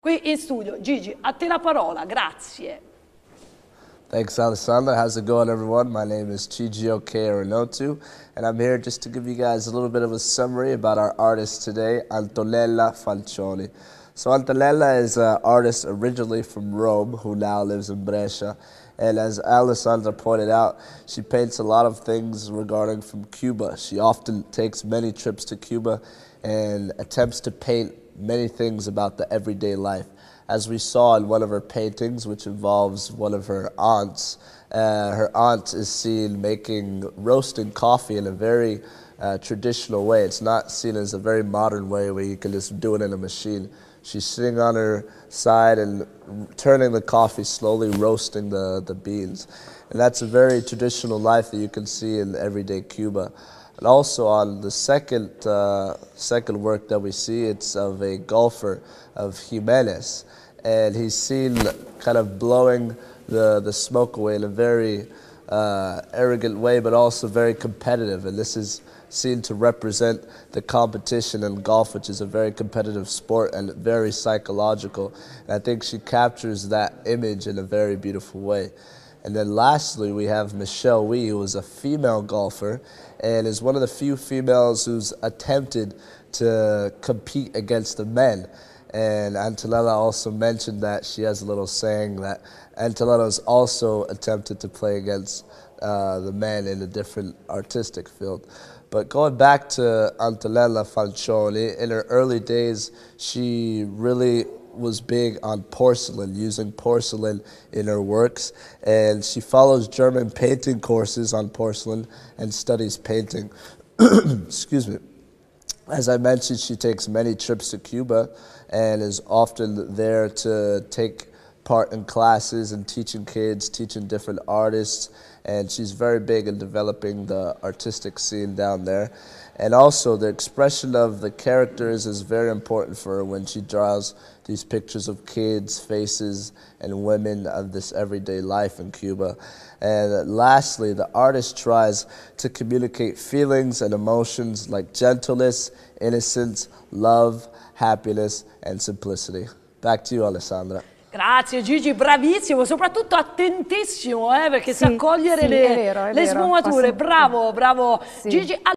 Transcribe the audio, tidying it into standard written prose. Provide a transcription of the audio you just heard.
qui in studio. Gigi, a te la parola, grazie. Thanks, Alessandra. How's it going, everyone? My name is Chijio Keirinotu, and I'm here just to give you guys a little bit of a summary about our artist today, Antonella Falcioni. So Antonella is an artist originally from Rome who now lives in Brescia. And as Alessandra pointed out, she paints a lot of things regarding from Cuba. She often takes many trips to Cuba and attempts to paint many things about the everyday life. As we saw in one of her paintings, which involves one of her aunts is seen roasting coffee in a very traditional way. It's not seen as a very modern way where you can just do it in a machine. She's sitting on her side and turning the coffee, slowly roasting the beans. And that's a very traditional life that you can see in everyday Cuba. And also on the second work that we see, it's of a golfer, of Jimenez. And he's seen kind of blowing the smoke away in a very arrogant way, but also very competitive. And this is seen to represent the competition in golf, which is a very competitive sport and very psychological. And I think she captures that image in a very beautiful way. And then lastly, we have Michelle Wee, who is a female golfer and is one of the few females who's attempted to compete against the men. And Antonella also mentioned that she has a little saying that Antonella's also attempted to play against the men in a different artistic field. But going back to Antonella Falcioni, in her early days, she really was big on porcelain, using porcelain in her works. And she follows German painting courses on porcelain and studies painting. Excuse me. As I mentioned, she takes many trips to Cuba and is often there to take part in classes and teaching kids, teaching different artists, and she's very big in developing the artistic scene down there. And also the expression of the characters is very important for her when she draws these pictures of kids, faces, and women of this everyday life in Cuba. And lastly, the artist tries to communicate feelings and emotions like gentleness, innocence, love, happiness, and simplicity. Back to you, Alessandra. Grazie Gigi, bravissimo, soprattutto attentissimo perché sa cogliere le sfumature. Bravo, bravo sì. Gigi.